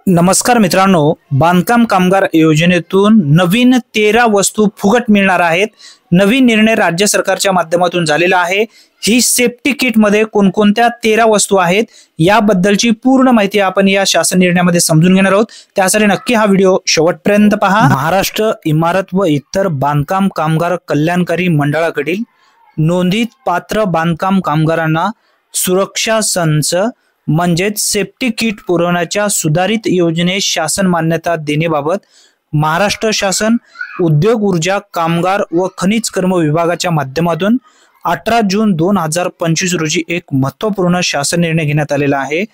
नमस्कार मित्रांनो, बांधकाम कामगार योजनेतून नवीन 13 वस्तू फुकट मिळणार आहेत। नवीन निर्णय राज्य सरकारच्या माध्यमातून झालेला आहे। ही सेफ्टी किट मध्ये कोणकोणत्या 13 वस्तू आहेत याबद्दलची पूर्ण माहिती आपण या शासन निर्णयामध्ये समजून घेणार आहोत। त्यासाठी नक्की हा व्हिडिओ शेवटपर्यंत पहा। महाराष्ट्र इमारत व इतर बांधकाम कामगार कल्याणकारी मंडळाकडील नोंदीत पात्र बांधकाम कामगारांना सुरक्षा संच म्हणजेच सेफ्टी किट पुरवण्याच्या सुधारित योजनेस शासन मान्यता देण्याबाबत महाराष्ट्र शासन उद्योग ऊर्जा कामगार व खनिज कर्म विभागाच्या माध्यमातून 18 जून 2025 रोजी एक महत्त्वपूर्ण शासन निर्णय घेण्यात आलेला आहे।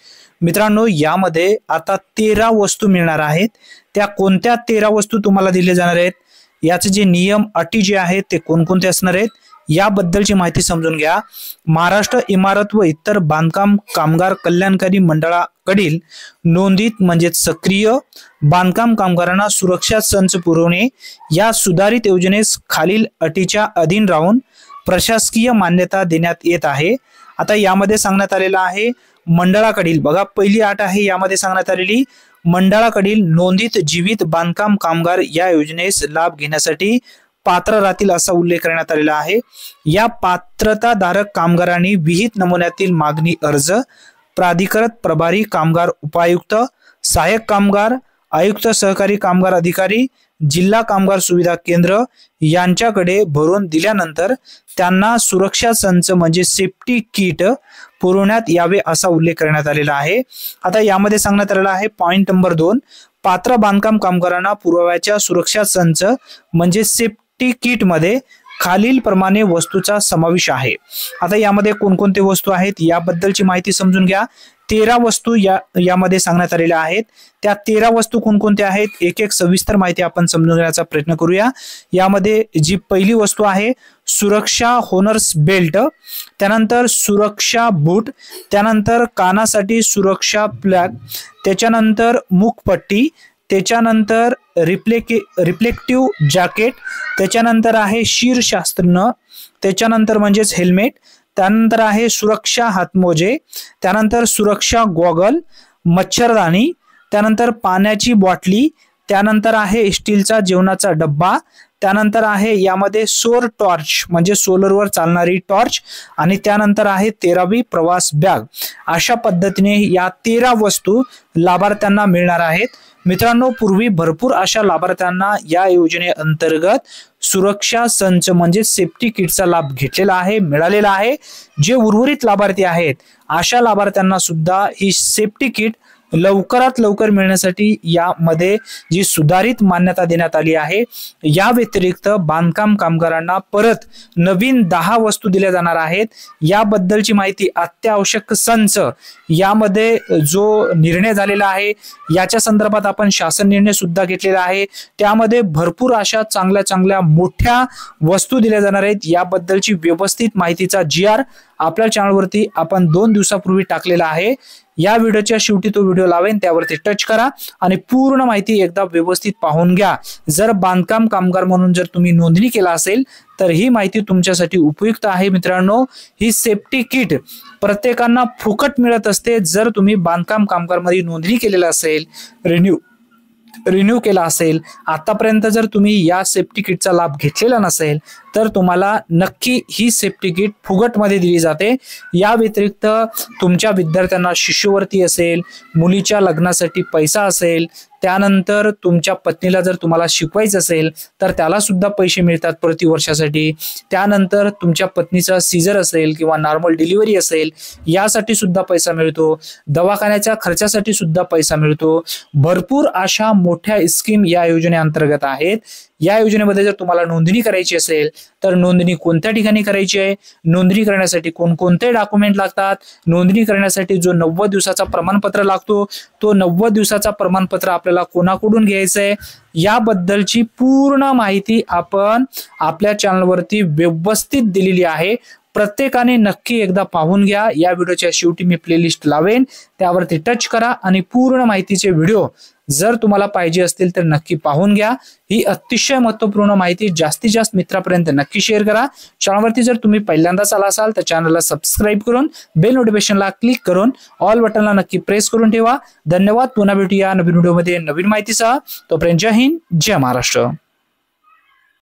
मित्रांनो, यामध्ये आता 13 वस्तू मिळणार आहेत। त्या कोणत्या 13 वस्तू तुम्हाला दिले जाणार आहेत, याचे जे नियम अटी जे आहेत ते कोणकोणते असणार आहेत याबद्दलची माहिती समजून घ्या। महाराष्ट्र इमारत व इतर बांधकाम कामगार कल्याणकारी मंडळाकडील नोंदीत म्हणजे सक्रिय बांधकाम कामगारांना सुरक्षा संच पुरवणे या सुधारित योजनेस खालील अटीच्या अधीन राहून प्रशासकीय मान्यता देण्यात येत आहे। आता यामध्ये सांगण्यात आलेला आहे मंडळाकडील, बघा पहिली अट आहे यामध्ये सांगण्यात आलेली, मंडळाकडील नोंदीत जीवित बांधकाम कामगार या योजनेस लाभ घेण्यासाठी पात्र राहतील असा उल्लेख करण्यात आलेला आहे। या पात्रताधारक कामगारांनी विहित नमुन्यातील मागणी अर्ज प्राधिकृत प्रभारी कामगार उपायुक्त सहाय्यक कामगार आयुक्त सहकारी कामगार अधिकारी जिल्हा कामगार सुविधा केंद्र यांच्याकडे भरून दिल्यानंतर त्यांना सुरक्षा संच म्हणजे सेफ्टी किट पुरवण्यात यावे असा उल्लेख करण्यात आलेला आहे। आता यामध्ये सांगण्यात आलेला आहे पॉइंट नंबर 2, पात्र बांधकाम कामगारांना पुरवायच्या सुरक्षा संच म्हणजे सेफ्टी किट मध्ये खालील प्रमाणे वस्तूचा समावेश आहे। आता यामध्ये कोणकोणते वस्तू आहेत याबद्दलची माहिती समजून घ्या। 13 वस्तू यामध्ये सांगण्यात आलेल्या आहेत। त्या 13 वस्तू कोणकोणत्या आहेत एक एक सविस्तर माहिती आपण समजून घेण्याचा प्रयत्न करूया। यामध्ये जी पहिली वस्तू आहे सुरक्षा होनर्स बेल्ट, त्यानंतर सुरक्षा बूट, त्यानंतर कानासाठी सुरक्षा प्लग, त्याच्यानंतर मुखपट्टी, त्याच्यानंतर रिफ्लेक्टिव्ह जॅकेट, त्याच्यानंतर आहे शीर्षशास्त्र, त्याच्यानंतर म्हणजेच हेल्मेट, त्यानंतर आहे सुरक्षा हातमोजे, त्यानंतर सुरक्षा गॉगल, मच्छरदाणी, त्यानंतर पाण्याची बाटली, त्यानंतर आहे स्टीलचा जेवणाचा डब्बा, त्यानंतर आहे यामध्ये सौर टॉर्च म्हणजे सोलरवर चालणारी टॉर्च, आणि त्यानंतर आहे 13वी प्रवास बॅग। अशा पद्धतीने या 13 वस्तू लाभार्थ्यांना मिळणार आहेत। मित्रांनो, पूर्वी भरपूर अशा लाभार्थ्यांना या योजनेअंतर्गत सुरक्षा संच म्हणजे सेफ्टी किटचा लाभ घेतलेला आहे, मिळालेला आहे। जे उर्वरित लाभार्थी आहेत अशा लाभार्थ्यांना सुद्धा ही सेफ्टी किट लवकरात लवकर मिळण्यासाठी यामध्ये जी सुधारित मान्यता देण्यात आली आहे। या व्यतिरिक्त बांधकाम कामगारांना परत नवीन 10 वस्तू दिल्या जाणार आहेत। याबद्दलची माहिती अत्यावश्यक संच यामध्ये जो निर्णय झालेला आहे याच्या संदर्भात आपण शासन निर्णय सुद्धा घेतलेला आहे। त्यामध्ये भरपूर अशा चांगल्या मोठ्या वस्तू दिल्या जाणार आहेत। याबद्दलची व्यवस्थित माहितीचा GR आपल्या चॅनलवरती आपण 2 दिवसापूर्वी टाकलेला आहे। या व्हिडिओच्या शेवटी तो व्हिडिओ लावेन, त्यावरती टच करा आणि पूर्ण माहिती एकदा व्यवस्थित पाहून घ्या। जर बांधकाम कामगार म्हणून जर तुम्ही नोंदणी केला असेल तर ही माहिती तुमच्यासाठी उपयुक्त आहे। मित्रांनो, ही सेफ्टी किट प्रत्येकांना फुकट मिळत असते। जर तुम्ही बांधकाम कामगार मध्ये नोंदणी केलेला असेल, रिन्यू केला असेल, आतापर्यंत जर तुम्ही या सेफ्टी किटचा लाभ घेतलेला नसेल तर तुम्हाला नक्की ही सेफ्टी किट फुकट मध्ये दिली जाते। या व्यतिरिक्त तुमच्या विद्यार्थ्यांना शिष्यवृत्ती असेल, मुलीच्या लग्नासाठी पैसा असेल, त्यानंतर तुमच्या पत्नीला जर तुम्हाला शिकवायचं असेल तर त्याला सुद्धा पैसे मिळतात प्रति वर्षासाठी, त्यानंतर तुमच्या पत्नीचा सीझर असेल किंवा नॉर्मल डिलिव्हरी असेल यासाठी सुद्धा पैसा मिळतो, दवाखान्याच्या खर्चासाठी सुद्धा पैसा मिळतो। भरपूर अशा मोठ्या स्कीम या योजनेअंतर्गत आहेत। या योजनेमध्ये जर तुम्हाला नोंदणी करायची असेल तर नोंदणी कोणत्या ठिकाणी करायची आहे, नोंदणी करण्यासाठी कोणकोणते डॉक्युमेंट लागतात, नोंदणी करण्यासाठी जो 90 दिवसाचा प्रमाणपत्र लागतो तो 90 दिवसाचा प्रमाणपत्र आपल्याला कोणाकडून घ्यायचं आहे याबद्दलची पूर्ण माहिती आपण आपल्या चॅनलवरती व्यवस्थित दिलेली आहे। प्रत्येकाने नक्की एकदा पाहून घ्या। या व्हिडिओच्या शेवटी मी प्लेलिस्ट लावेन, त्यावरती टच करा आणि पूर्ण माहितीचे व्हिडिओ जर तुम्हाला पाहिजे असतील तर नक्की पाहून घ्या। ही अतिशय महत्त्वपूर्ण माहिती जास्तीत जास्त मित्रांपर्यंत नक्की शेअर करा। चॅनलवरती जर तुम्ही पहिल्यांदाच आला असाल तर चॅनलला सबस्क्राईब करून बेल नोटिफिकेशनला क्लिक करून ऑल बटनला नक्की प्रेस करून ठेवा। धन्यवाद। पुन्हा भेटूया नवीन व्हिडिओमध्ये नवीन माहितीसह। तोपर्यंत जय हिंद, जय महाराष्ट्र।